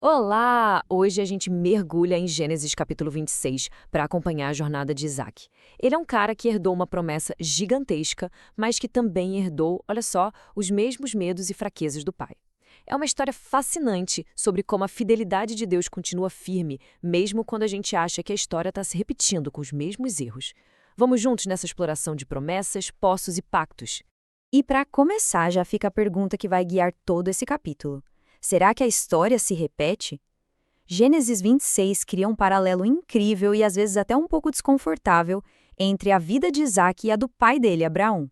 Olá! Hoje a gente mergulha em Gênesis capítulo 26 para acompanhar a jornada de Isaac. Ele é um cara que herdou uma promessa gigantesca, mas que também herdou, olha só, os mesmos medos e fraquezas do pai. É uma história fascinante sobre como a fidelidade de Deus continua firme, mesmo quando a gente acha que a história está se repetindo com os mesmos erros. Vamos juntos nessa exploração de promessas, poços e pactos. E para começar, já fica a pergunta que vai guiar todo esse capítulo. Será que a história se repete? Gênesis 26 cria um paralelo incrível e às vezes até um pouco desconfortável entre a vida de Isaac e a do pai dele, Abraão.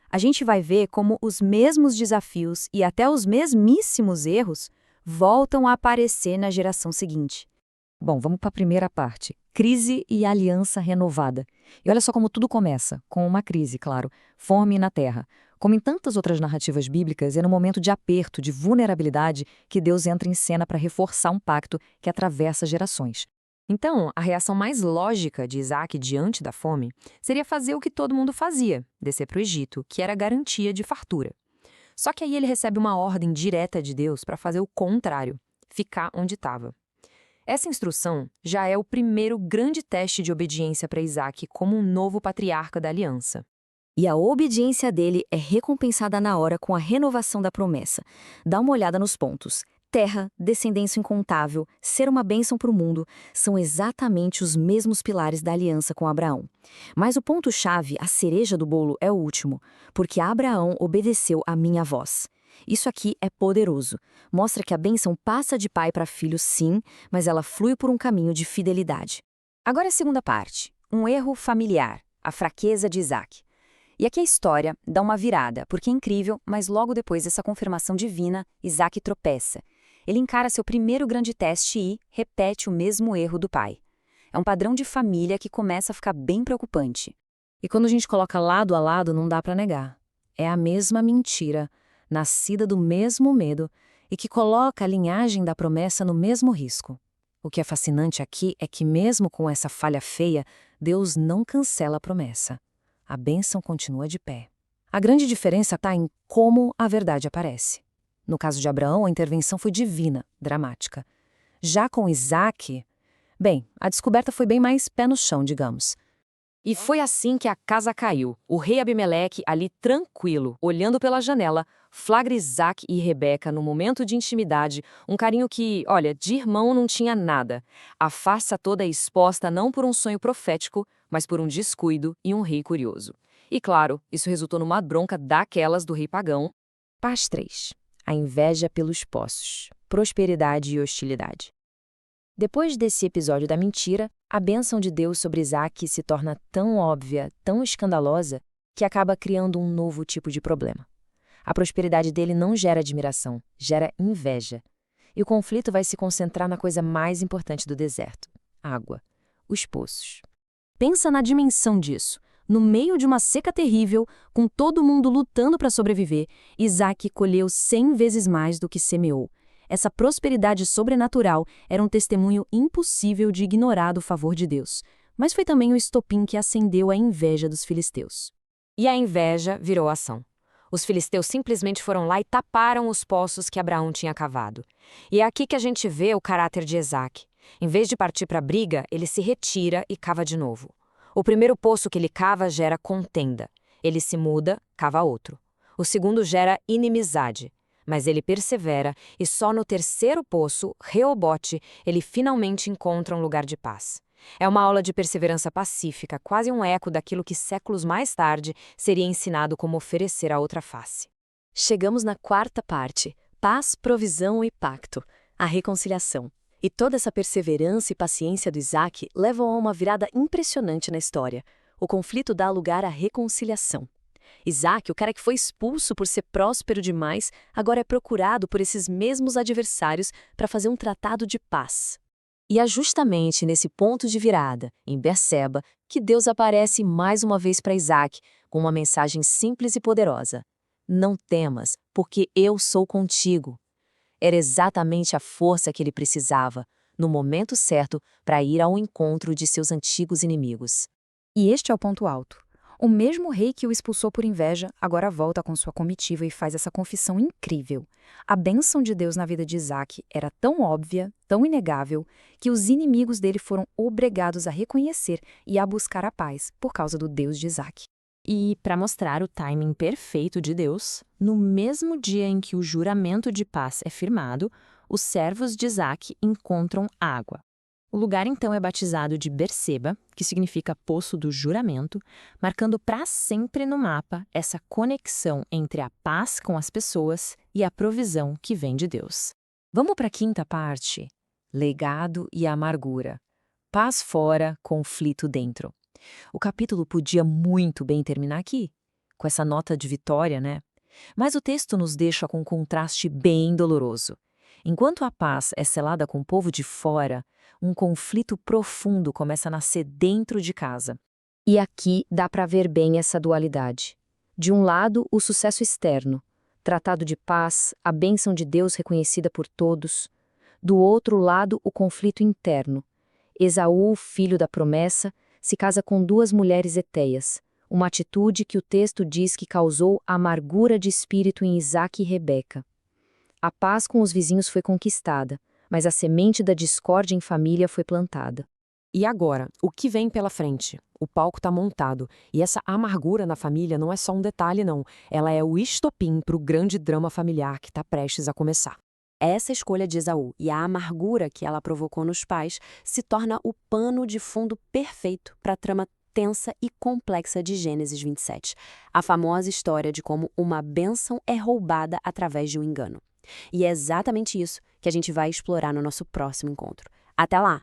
A gente vai ver como os mesmos desafios e até os mesmíssimos erros voltam a aparecer na geração seguinte. Bom, vamos para a primeira parte. Crise e aliança renovada. E olha só como tudo começa, com uma crise, claro, fome na terra. Como em tantas outras narrativas bíblicas, é no momento de aperto, de vulnerabilidade, que Deus entra em cena para reforçar um pacto que atravessa gerações. Então, a reação mais lógica de Isaac diante da fome seria fazer o que todo mundo fazia, descer para o Egito, que era garantia de fartura. Só que aí ele recebe uma ordem direta de Deus para fazer o contrário, ficar onde estava. Essa instrução já é o primeiro grande teste de obediência para Isaac como um novo patriarca da aliança. E a obediência dele é recompensada na hora com a renovação da promessa. Dá uma olhada nos pontos. Terra, descendência incontável, ser uma bênção para o mundo, são exatamente os mesmos pilares da aliança com Abraão. Mas o ponto-chave, a cereja do bolo, é o último, porque Abraão obedeceu à minha voz. Isso aqui é poderoso. Mostra que a bênção passa de pai para filho, sim, mas ela flui por um caminho de fidelidade. Agora a segunda parte, um erro familiar, a fraqueza de Isaac. E aqui a história dá uma virada, porque é incrível, mas logo depois dessa confirmação divina, Isaac tropeça. Ele encara seu primeiro grande teste e repete o mesmo erro do pai. É um padrão de família que começa a ficar bem preocupante. E quando a gente coloca lado a lado, não dá para negar. É a mesma mentira, nascida do mesmo medo, e que coloca a linhagem da promessa no mesmo risco. O que é fascinante aqui é que mesmo com essa falha feia, Deus não cancela a promessa. A bênção continua de pé. A grande diferença está em como a verdade aparece. No caso de Abraão, a intervenção foi divina, dramática. Já com Isaac, bem, a descoberta foi bem mais pé no chão, digamos. E foi assim que a casa caiu. O rei Abimeleque, ali tranquilo, olhando pela janela, flagra Isaac e Rebeca no momento de intimidade, um carinho que, olha, de irmão não tinha nada. A face toda exposta não por um sonho profético, mas por um descuido e um rei curioso. E claro, isso resultou numa bronca daquelas do rei pagão. Parte 3. A inveja pelos poços. Prosperidade e hostilidade. Depois desse episódio da mentira, a bênção de Deus sobre Isaac se torna tão óbvia, tão escandalosa, que acaba criando um novo tipo de problema. A prosperidade dele não gera admiração, gera inveja. E o conflito vai se concentrar na coisa mais importante do deserto: água, os poços. Pensa na dimensão disso. No meio de uma seca terrível, com todo mundo lutando para sobreviver, Isaac colheu 100 vezes mais do que semeou. Essa prosperidade sobrenatural era um testemunho impossível de ignorar do favor de Deus, mas foi também o estopim que acendeu a inveja dos filisteus. E a inveja virou ação. Os filisteus simplesmente foram lá e taparam os poços que Abraão tinha cavado. E é aqui que a gente vê o caráter de Isaac. Em vez de partir para a briga, ele se retira e cava de novo. O primeiro poço que ele cava gera contenda. Ele se muda, cava outro. O segundo gera inimizade. Mas ele persevera e só no terceiro poço, Reobote, ele finalmente encontra um lugar de paz. É uma aula de perseverança pacífica, quase um eco daquilo que séculos mais tarde seria ensinado como oferecer a outra face. Chegamos na quarta parte: paz, provisão e pacto, a reconciliação. E toda essa perseverança e paciência do Isaac levam a uma virada impressionante na história. O conflito dá lugar à reconciliação. Isaac, o cara que foi expulso por ser próspero demais, agora é procurado por esses mesmos adversários para fazer um tratado de paz. E é justamente nesse ponto de virada, em Berseba, que Deus aparece mais uma vez para Isaac, com uma mensagem simples e poderosa: não temas, porque eu sou contigo. Era exatamente a força que ele precisava, no momento certo, para ir ao encontro de seus antigos inimigos. E este é o ponto alto. O mesmo rei que o expulsou por inveja agora volta com sua comitiva e faz essa confissão incrível. A bênção de Deus na vida de Isaac era tão óbvia, tão inegável, que os inimigos dele foram obrigados a reconhecer e a buscar a paz por causa do Deus de Isaac. E, para mostrar o timing perfeito de Deus, no mesmo dia em que o juramento de paz é firmado, os servos de Isaac encontram água. O lugar então é batizado de Berseba, que significa Poço do Juramento, marcando para sempre no mapa essa conexão entre a paz com as pessoas e a provisão que vem de Deus. Vamos para a quinta parte. Legado e amargura. Paz fora, conflito dentro. O capítulo podia muito bem terminar aqui, com essa nota de vitória, né? Mas o texto nos deixa com um contraste bem doloroso. Enquanto a paz é selada com o povo de fora, um conflito profundo começa a nascer dentro de casa. E aqui dá para ver bem essa dualidade. De um lado, o sucesso externo, tratado de paz, a bênção de Deus reconhecida por todos. Do outro lado, o conflito interno. Esaú, filho da promessa, se casa com 2 mulheres hetéias, uma atitude que o texto diz que causou amargura de espírito em Isaque e Rebeca. A paz com os vizinhos foi conquistada, mas a semente da discórdia em família foi plantada. E agora, o que vem pela frente? O palco está montado, e essa amargura na família não é só um detalhe, não. Ela é o estopim para o grande drama familiar que está prestes a começar. Essa escolha de Esaú e a amargura que ela provocou nos pais se torna o pano de fundo perfeito para a trama tensa e complexa de Gênesis 27, a famosa história de como uma bênção é roubada através de um engano. E é exatamente isso que a gente vai explorar no nosso próximo encontro. Até lá!